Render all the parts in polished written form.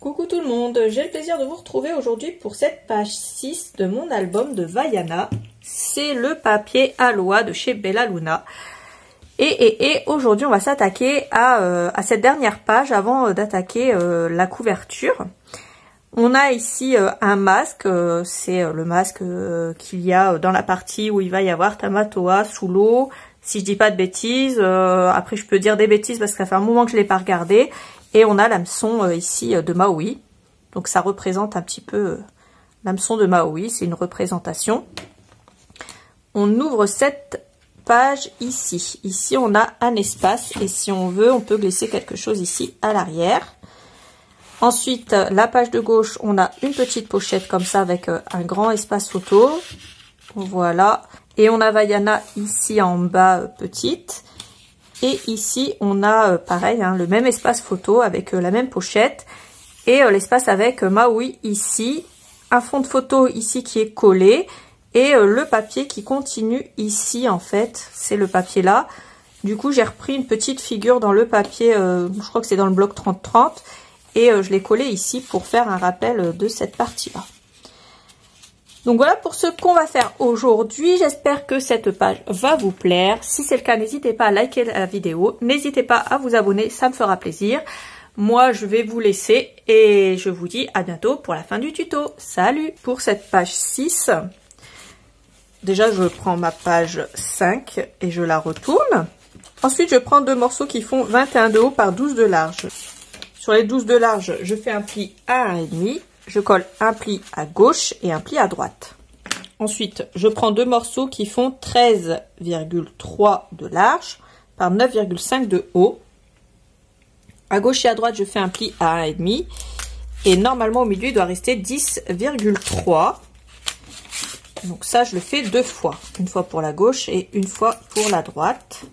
Coucou tout le monde, j'ai le plaisir de vous retrouver aujourd'hui pour cette page 6 de mon album de Vaiana. C'est le papier Aloha de chez Bella Luna. Et aujourd'hui on va s'attaquer à cette dernière page avant d'attaquer la couverture. On a ici un masque, c'est le masque qu'il y a dans la partie où il va y avoir Tamatoa sous l'eau. Si je dis pas de bêtises, après je peux dire des bêtises parce que ça fait un moment que je l'ai pas regardé. Et on a l'hameçon ici de Maui. Donc ça représente un petit peu l'hameçon de Maui, c'est une représentation. On ouvre cette page ici. Ici on a un espace et si on veut on peut glisser quelque chose ici à l'arrière. Ensuite la page de gauche on a une petite pochette comme ça avec un grand espace photo. Voilà. Et on a Vaiana ici en bas petite. Et ici, on a pareil, hein, le même espace photo avec la même pochette. Et l'espace avec Maui ici. Un fond de photo ici qui est collé. Et le papier qui continue ici en fait. C'est le papier là. Du coup, j'ai repris une petite figure dans le papier. Je crois que c'est dans le bloc 30-30. Et je l'ai collé ici pour faire un rappel de cette partie-là. Donc voilà pour ce qu'on va faire aujourd'hui. J'espère que cette page va vous plaire. Si c'est le cas, n'hésitez pas à liker la vidéo. N'hésitez pas à vous abonner, ça me fera plaisir. Moi, je vais vous laisser et je vous dis à bientôt pour la fin du tuto. Salut! Pour cette page 6, déjà je prends ma page 5 et je la retourne. Ensuite, je prends deux morceaux qui font 21 de haut par 12 de large. Sur les 12 de large, je fais un pli à 1,5. Je colle un pli à gauche et un pli à droite. Ensuite, je prends deux morceaux qui font 13,3 de large par 9,5 de haut. À gauche et à droite, je fais un pli à 1,5. Et normalement, au milieu, il doit rester 10,3. Donc ça, je le fais deux fois. Une fois pour la gauche et une fois pour la droite.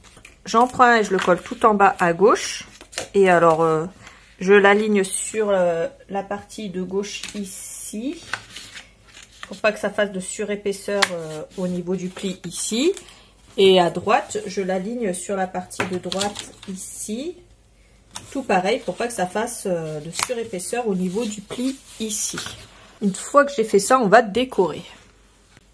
J'en prends un et je le colle tout en bas à gauche. Et alors... je l'aligne sur la partie de gauche ici, pour pas que ça fasse de surépaisseur au niveau du pli ici. Et à droite, je l'aligne sur la partie de droite ici. Tout pareil, pour pas que ça fasse de surépaisseur au niveau du pli ici. Une fois que j'ai fait ça, on va décorer.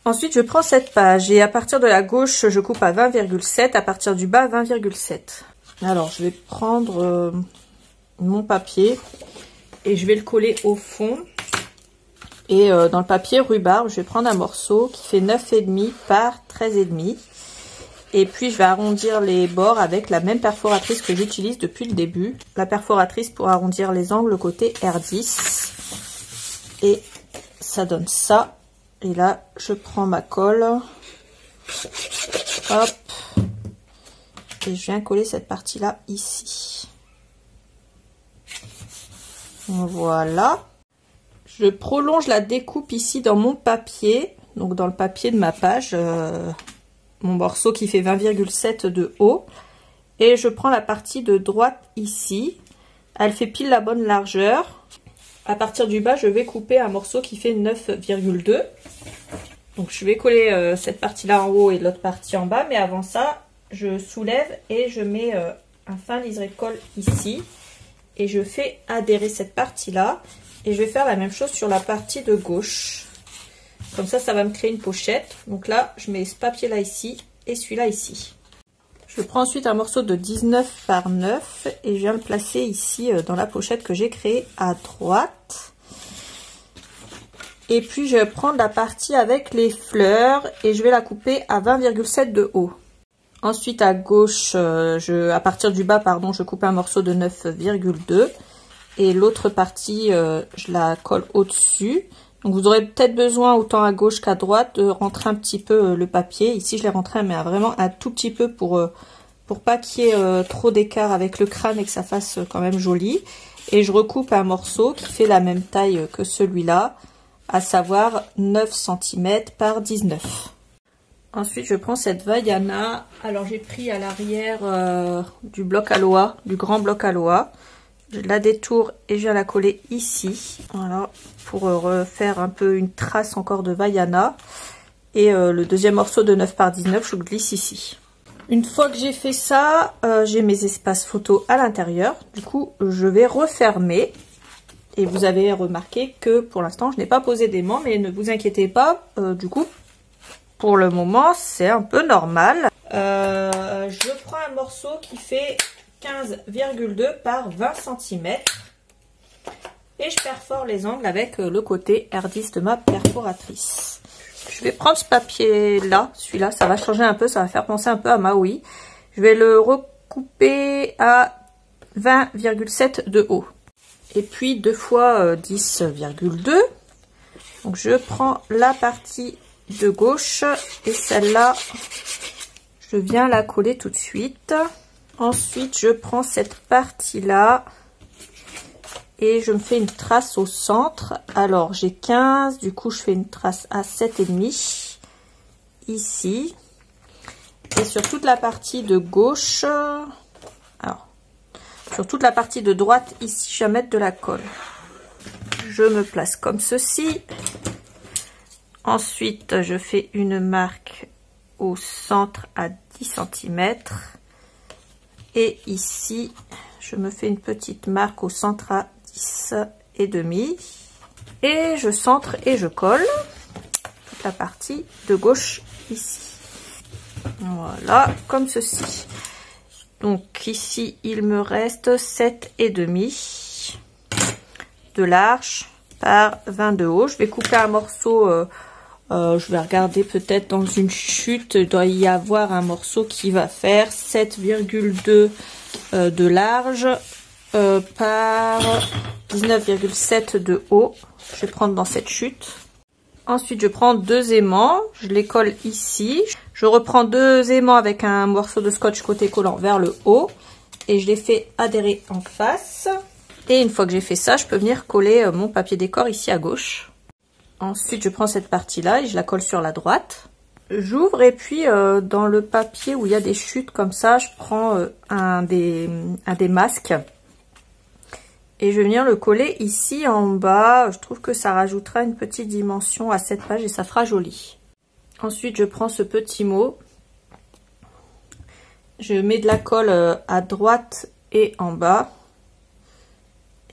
Ensuite, je prends cette page et à partir de la gauche, je coupe à 20,7, à partir du bas, 20,7. Alors, je vais prendre... mon papier et je vais le coller au fond et dans le papier rhubarbe je vais prendre un morceau qui fait 9,5 par 13,5 et puis je vais arrondir les bords avec la même perforatrice que j'utilise depuis le début, la perforatrice pour arrondir les angles côté R10 et ça donne ça. Et là je prends ma colle, hop, et je viens coller cette partie là ici. Voilà, je prolonge la découpe ici dans mon papier, donc dans le papier de ma page, mon morceau qui fait 20,7 de haut, et je prends la partie de droite ici, elle fait pile la bonne largeur. À partir du bas, je vais couper un morceau qui fait 9,2, donc je vais coller cette partie là en haut et l'autre partie en bas, mais avant ça, je soulève et je mets un fin liseré de colle ici. Et je fais adhérer cette partie-là. Et je vais faire la même chose sur la partie de gauche. Comme ça, ça va me créer une pochette. Donc là, je mets ce papier-là ici et celui-là ici. Je prends ensuite un morceau de 19 par 9 et je viens le placer ici dans la pochette que j'ai créée à droite. Et puis, je vais prendre la partie avec les fleurs et je vais la couper à 20,7 de haut. Ensuite, à gauche, à partir du bas, pardon, je coupe un morceau de 9,2 et l'autre partie, je la colle au-dessus. Donc, vous aurez peut-être besoin, autant à gauche qu'à droite, de rentrer un petit peu le papier. Ici, je l'ai rentré, mais vraiment un tout petit peu pour pas qu'il y ait trop d'écart avec le crâne et que ça fasse quand même joli. Et je recoupe un morceau qui fait la même taille que celui-là, à savoir 9 cm par 19. Ensuite, je prends cette Vaiana. Alors, j'ai pris à l'arrière du bloc Aloha, du grand bloc Aloha. Je la détourne et je viens la coller ici. Voilà, pour refaire un peu une trace encore de Vaiana. Et le deuxième morceau de 9 par 19, je le glisse ici. Une fois que j'ai fait ça, j'ai mes espaces photos à l'intérieur. Du coup, je vais refermer. Et vous avez remarqué que pour l'instant, je n'ai pas posé d'aimant, mais ne vous inquiétez pas, du coup, pour le moment, c'est un peu normal. Je prends un morceau qui fait 15,2 par 20 cm. Et je perfore les angles avec le côté R10 de ma perforatrice. Je vais prendre ce papier-là, celui-là, ça va changer un peu, ça va faire penser un peu à Maui. Je vais le recouper à 20,7 de haut. Et puis 2 fois 10,2. Donc je prends la partie de gauche et celle-là, je viens la coller tout de suite. Ensuite, je prends cette partie-là et je me fais une trace au centre. Alors, j'ai 15, du coup, je fais une trace à 7,5 ici. Et sur toute la partie de gauche, alors, sur toute la partie de droite, ici, je vais mettre de la colle. Je me place comme ceci. Ensuite, je fais une marque au centre à 10 cm. Et ici, je me fais une petite marque au centre à 10,5. Et je centre et je colle toute la partie de gauche ici. Voilà, comme ceci. Donc ici, il me reste 7,5 de large par 20 de haut. Je vais couper un morceau, je vais regarder peut-être dans une chute, il doit y avoir un morceau qui va faire 7,2 de large par 19,7 de haut. Je vais prendre dans cette chute. Ensuite, je prends 2 aimants, je les colle ici. Je reprends 2 aimants avec un morceau de scotch côté collant vers le haut et je les fais adhérer en face. Et une fois que j'ai fait ça, je peux venir coller mon papier décor ici à gauche. Ensuite, je prends cette partie-là et je la colle sur la droite. J'ouvre et puis dans le papier où il y a des chutes comme ça, je prends un des masques. Et je vais venir le coller ici en bas. Je trouve que ça rajoutera une petite dimension à cette page et ça fera joli. Ensuite, je prends ce petit mot. Je mets de la colle à droite et en bas.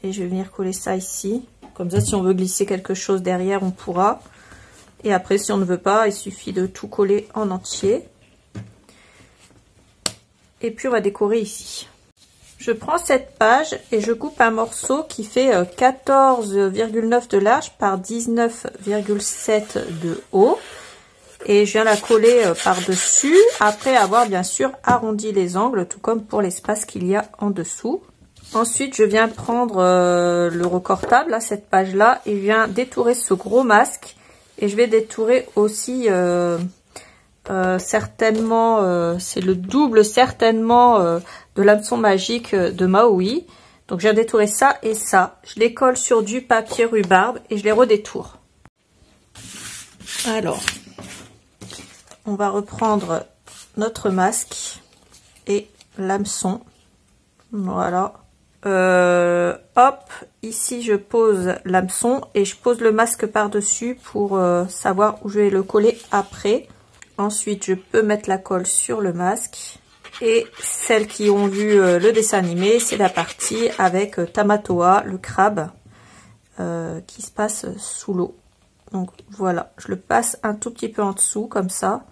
Et je vais venir coller ça ici. Comme ça, si on veut glisser quelque chose derrière, on pourra. Et après, si on ne veut pas, il suffit de tout coller en entier. Et puis, on va décorer ici. Je prends cette page et je coupe un morceau qui fait 14,9 de large par 19,7 de haut. Et je viens la coller par-dessus, après avoir bien sûr arrondi les angles, tout comme pour l'espace qu'il y a en dessous. Ensuite, je viens prendre le recortable, là, cette page-là, et je viens détourer ce gros masque. Et je vais détourer aussi certainement, c'est le double certainement de l'hameçon magique de Maui. Donc, je viens détourer ça et ça. Je les colle sur du papier rhubarbe et je les redétourne. Alors, on va reprendre notre masque et l'hameçon. Voilà. Hop, ici je pose l'hameçon et je pose le masque par-dessus pour savoir où je vais le coller après. Ensuite, je peux mettre la colle sur le masque. Et celles qui ont vu le dessin animé, c'est la partie avec Tamatoa, le crabe, qui se passe sous l'eau. Donc voilà, je le passe un tout petit peu en dessous, comme ça.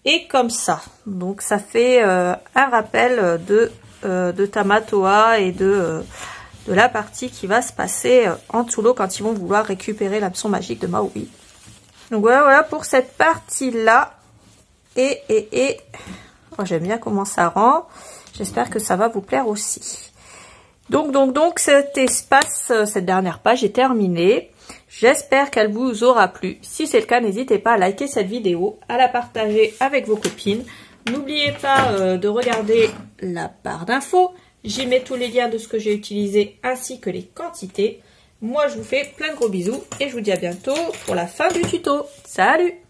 Et comme ça. Donc ça fait un rappel de Tamatoa et de la partie qui va se passer en dessous l'eau quand ils vont vouloir récupérer l'hameçon magique de Maui. Donc voilà pour cette partie-là. Et oh, j'aime bien comment ça rend. J'espère que ça va vous plaire aussi. Donc cet espace, cette dernière page est terminée. J'espère qu'elle vous aura plu. Si c'est le cas, n'hésitez pas à liker cette vidéo, à la partager avec vos copines. N'oubliez pas de regarder la barre d'infos. J'y mets tous les liens de ce que j'ai utilisé ainsi que les quantités. Moi, je vous fais plein de gros bisous et je vous dis à bientôt pour la fin du tuto. Salut!